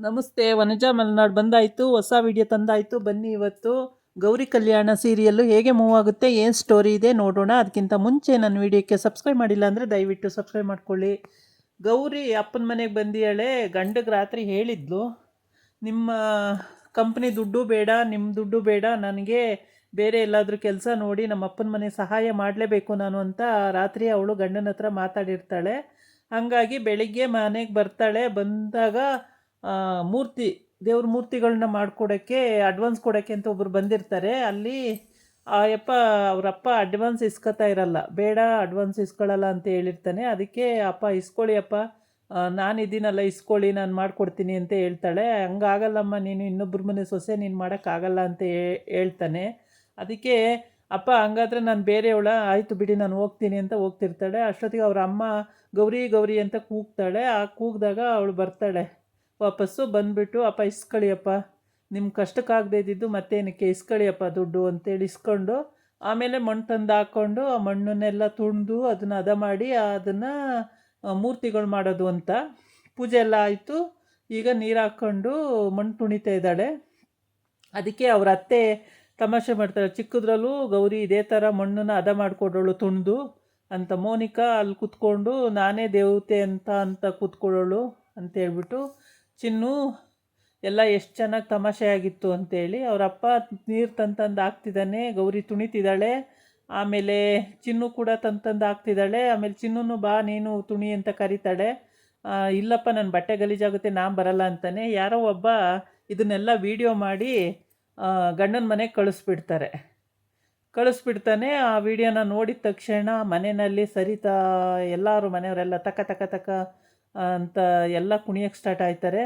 ನಮಸ್ತೆ, ವನಜಾ ಮಲೆನಾಡು ಬಂದಾಯಿತು. ಹೊಸ ವಿಡಿಯೋ ತಂದಾಯಿತು. ಬನ್ನಿ, ಇವತ್ತು ಗೌರಿ ಕಲ್ಯಾಣ ಸೀರಿಯಲ್ಲು ಹೇಗೆ ಮೂವ್ ಆಗುತ್ತೆ, ಏನು ಸ್ಟೋರಿ ಇದೆ ನೋಡೋಣ. ಅದಕ್ಕಿಂತ ಮುಂಚೆ ನನ್ನ ವಿಡಿಯೋಕ್ಕೆ ಸಬ್ಸ್ಕ್ರೈಬ್ ಮಾಡಿಲ್ಲ ಅಂದರೆ ದಯವಿಟ್ಟು ಸಬ್ಸ್ಕ್ರೈಬ್ ಮಾಡ್ಕೊಳ್ಳಿ. ಗೌರಿ ಅಪ್ಪನ ಮನೆಗೆ ಬಂದಿಯಾಳೆ. ಗಂಡಗೆ ರಾತ್ರಿ ಹೇಳಿದ್ಲು, ನಿಮ್ಮ ಕಂಪ್ನಿ ದುಡ್ಡು ಬೇಡ, ನಿಮ್ಮ ದುಡ್ಡು ಬೇಡ, ನನಗೆ ಬೇರೆ ಎಲ್ಲಾದರೂ ಕೆಲಸ ನೋಡಿ ನಮ್ಮ ಅಪ್ಪನ ಮನೆ ಸಹಾಯ ಮಾಡಲೇಬೇಕು ನಾನು ಅಂತ ರಾತ್ರಿ ಅವಳು ಗಂಡನ ಹತ್ರ ಮಾತಾಡಿರ್ತಾಳೆ. ಹಾಗಾಗಿ ಬೆಳಿಗ್ಗೆ ಮನೆಗೆ ಬರ್ತಾಳೆ. ಬಂದಾಗ ಮೂರ್ತಿ ದೇವ್ರ ಮೂರ್ತಿಗಳನ್ನ ಮಾಡಿಕೊಡೋಕ್ಕೆ ಅಡ್ವಾನ್ಸ್ ಕೊಡೋಕ್ಕೆ ಅಂತ ಒಬ್ಬರು ಬಂದಿರ್ತಾರೆ. ಅಲ್ಲಿ ಆ ಯಪ್ಪ ಅವರಪ್ಪ ಅಡ್ವಾನ್ಸ್ ಇಸ್ಕೊತಾ ಇರಲ್ಲ, ಬೇಡ ಅಡ್ವಾನ್ಸ್ ಇಸ್ಕೊಳ್ಳಲ್ಲ ಅಂತ ಹೇಳಿರ್ತಾನೆ. ಅದಕ್ಕೆ ಅಪ್ಪ ಇಸ್ಕೊಳ್ಳಿ ಅಪ್ಪ, ನಾನಿದ್ದೀನಲ್ಲ ಇಸ್ಕೊಳ್ಳಿ, ನಾನು ಮಾಡಿಕೊಡ್ತೀನಿ ಅಂತ ಹೇಳ್ತಾಳೆ. ಹಂಗಾಗಲ್ಲಮ್ಮ, ನೀನು ಇನ್ನೊಬ್ಬರ ಮನೆ ಸೊಸೆ, ನೀನು ಮಾಡೋಕ್ಕಾಗಲ್ಲ ಅಂತ ಹೇಳ್ತಾನೆ. ಅದಕ್ಕೆ ಅಪ್ಪ ಹಂಗಾದ್ರೆ ನಾನು ಬೇರೆಯವಳ, ಆಯಿತು ಬಿಡಿ ನಾನು ಹೋಗ್ತೀನಿ ಅಂತ ಹೋಗ್ತಿರ್ತಾಳೆ. ಅಷ್ಟೊತ್ತಿಗೆ ಅವ್ರ ಅಮ್ಮ ಗೌರಿ ಗೌರಿ ಅಂತ ಕೂಗ್ತಾಳೆ. ಆ ಕೂಗಿದಾಗ ಅವಳು ಬರ್ತಾಳೆ ವಾಪಸ್ಸು. ಬಂದುಬಿಟ್ಟು ಅಪ್ಪ ಇಸ್ಕೊಳ್ಳಿಯಪ್ಪ, ನಿಮ್ಮ ಕಷ್ಟಕ್ಕಾಗದೇ ಇದ್ದಿದ್ದು ಮತ್ತೇನಕ್ಕೆ, ಇಸ್ಕೊಳ್ಳಿಯಪ್ಪ ದುಡ್ಡು ಅಂತೇಳಿ ಇಸ್ಕೊಂಡು, ಆಮೇಲೆ ಮಣ್ಣು ತಂದು ಹಾಕ್ಕೊಂಡು ಆ ಮಣ್ಣನ್ನೆಲ್ಲ ತುಳಿದು ಅದನ್ನು ಹದ ಮಾಡಿ ಅದನ್ನು ಮೂರ್ತಿಗಳು ಮಾಡೋದು ಅಂತ. ಪೂಜೆ ಎಲ್ಲ ಆಯಿತು. ಈಗ ನೀರು ಹಾಕ್ಕೊಂಡು ಮಣ್ಣು ತುಣಿತಾ ಇದ್ದಾಳೆ. ಅದಕ್ಕೆ ಅವ್ರ ಅತ್ತೆ ತಮಾಷೆ ಮಾಡ್ತಾಳೆ, ಚಿಕ್ಕದ್ರಲ್ಲೂ ಗೌರಿ ಇದೇ ಥರ ಮಣ್ಣನ್ನು ಹದ ಮಾಡಿಕೊಡೋಳು ತುಣಿದು ಅಂತ. ಮೋನಿಕಾ ಅಲ್ಲಿ ಕೂತ್ಕೊಂಡು ನಾನೇ ದೇವತೆ ಅಂತ ಕೂತ್ಕೊಳ್ಳೋಳು ಅಂತೇಳ್ಬಿಟ್ಟು, ಚಿನ್ನು ಎಲ್ಲ ಎಷ್ಟು ಚೆನ್ನಾಗಿ ತಮಾಷೆ ಆಗಿತ್ತು ಅಂತೇಳಿ ಅವರಪ್ಪ ನೀರು ತಂದು ಹಾಕ್ತಿದ್ದಾನೆ. ಗೌರಿ ತುಣಿತಿದ್ದಾಳೆ. ಆಮೇಲೆ ಚಿನ್ನು ಕೂಡ ತಂದು ಹಾಕ್ತಿದ್ದಾಳೆ. ಆಮೇಲೆ ಚಿನ್ನು ಬಾ ನೀನು ತುಣಿ ಅಂತ ಕರೀತಾಳೆ. ಇಲ್ಲಪ್ಪ ನನ್ನ ಬಟ್ಟೆ ಗಲೀಜಾಗುತ್ತೆ, ನಾನು ಬರಲ್ಲ ಅಂತಾನೆ. ಯಾರೋ ಒಬ್ಬ ಇದನ್ನೆಲ್ಲ ವೀಡಿಯೋ ಮಾಡಿ ಗಂಡನ ಮನೆಗೆ ಕಳಿಸ್ಬಿಡ್ತಾನೆ. ಆ ವಿಡಿಯೋನ ನೋಡಿದ ತಕ್ಷಣ ಮನೆಯಲ್ಲಿ ಸರಿತಾ ಎಲ್ಲರೂ ಮನೆಯವರೆಲ್ಲ ತಕ ತಕ ತಕ ಅಂತ ಎಲ್ಲ ಕುಣಿಯೋಕ್ಕೆ ಸ್ಟಾರ್ಟ್ ಆಯ್ತಾರೆ.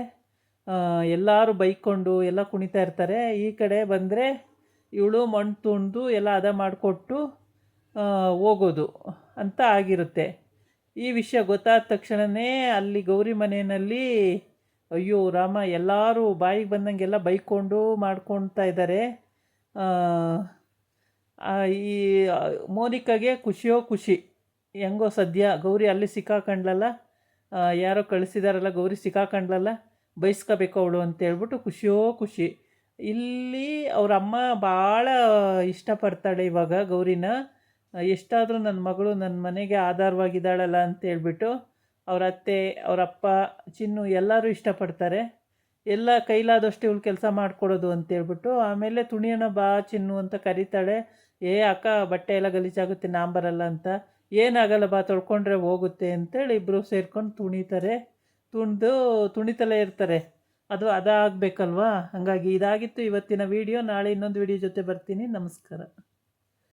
ಎಲ್ಲರೂ ಬೈಕೊಂಡು ಎಲ್ಲ ಕುಣಿತಾ ಇರ್ತಾರೆ. ಈ ಕಡೆ ಬಂದರೆ ಇವಳು ಮಣ್ಣು ತುಣಿದು ಎಲ್ಲ ಹದ ಮಾಡಿಕೊಟ್ಟು ಹೋಗೋದು ಅಂತ ಆಗಿರುತ್ತೆ. ಈ ವಿಷಯ ಗೊತ್ತಾದ ತಕ್ಷಣವೇ ಅಲ್ಲಿ ಗೌರಿ ಮನೆಯಲ್ಲಿ ಅಯ್ಯೋ ರಾಮ, ಎಲ್ಲರೂ ಬಾಯಿಗೆ ಬಂದಂಗೆಲ್ಲ ಬೈಕೊಂಡು ಮಾಡ್ಕೊಳ್ತಾ ಇದ್ದಾರೆ. ಈ ಮೋನಿಕಾಗೆ ಖುಷಿಯೋ ಖುಷಿ, ಹೆಂಗೋ ಸದ್ಯ ಗೌರಿ ಅಲ್ಲಿ ಸಿಕ್ಕಾಕೊಂಡ್ಲಲ್ಲ, ಯಾರೋ ಕಳಿಸಿದಾರಲ್ಲ ಗೌರಿ ಸಿಕ್ಕಾಕೊಂಡ್ಲಲ್ಲ, ಬೈಸ್ಕೋಬೇಕು ಅವಳು ಅಂತೇಳ್ಬಿಟ್ಟು ಖುಷಿಯೋ ಖುಷಿ. ಇಲ್ಲಿ ಅವರಮ್ಮ ಭಾಳ ಇಷ್ಟಪಡ್ತಾಳೆ ಇವಾಗ ಗೌರಿನ. ಎಷ್ಟಾದರೂ ನನ್ನ ಮಗಳು ನನ್ನ ಮನೆಗೆ ಆಧಾರವಾಗಿದ್ದಾಳಲ್ಲ ಅಂತೇಳ್ಬಿಟ್ಟು ಅವ್ರ ಅತ್ತೆ, ಅವರಪ್ಪ, ಚಿನ್ನು ಎಲ್ಲರೂ ಇಷ್ಟಪಡ್ತಾರೆ. ಎಲ್ಲ ಕೈಲಾದಷ್ಟು ಇವಳು ಕೆಲಸ ಮಾಡಿಕೊಡೋದು ಅಂತೇಳ್ಬಿಟ್ಟು. ಆಮೇಲೆ ತುಣಿಯೋಣ ಬಾ ಚಿನ್ನು ಅಂತ ಕರೀತಾಳೆ. ಅಕ್ಕ ಬಟ್ಟೆ ಎಲ್ಲ ಗಲೀಜಾಗುತ್ತೆ, ನಾನು ಬರಲ್ಲ ಅಂತ. ಏನಾಗಲ್ಲ ಬಾ, ತೊಳ್ಕೊಂಡ್ರೆ ಹೋಗುತ್ತೆ ಅಂತೇಳಿ ಇಬ್ಬರು ಸೇರ್ಕೊಂಡು ತುಣಿತಾರೆ. ತುಣಿತಲೇ ಇರ್ತಾರೆ. ಅದು ಅದಾಗಬೇಕಲ್ವಾ. ಹಾಗಾಗಿ ಇದಾಗಿತ್ತು ಇವತ್ತಿನ ವಿಡಿಯೋ. ನಾಳೆ ಇನ್ನೊಂದು ವಿಡಿಯೋ ಜೊತೆ ಬರ್ತೀನಿ. ನಮಸ್ಕಾರ.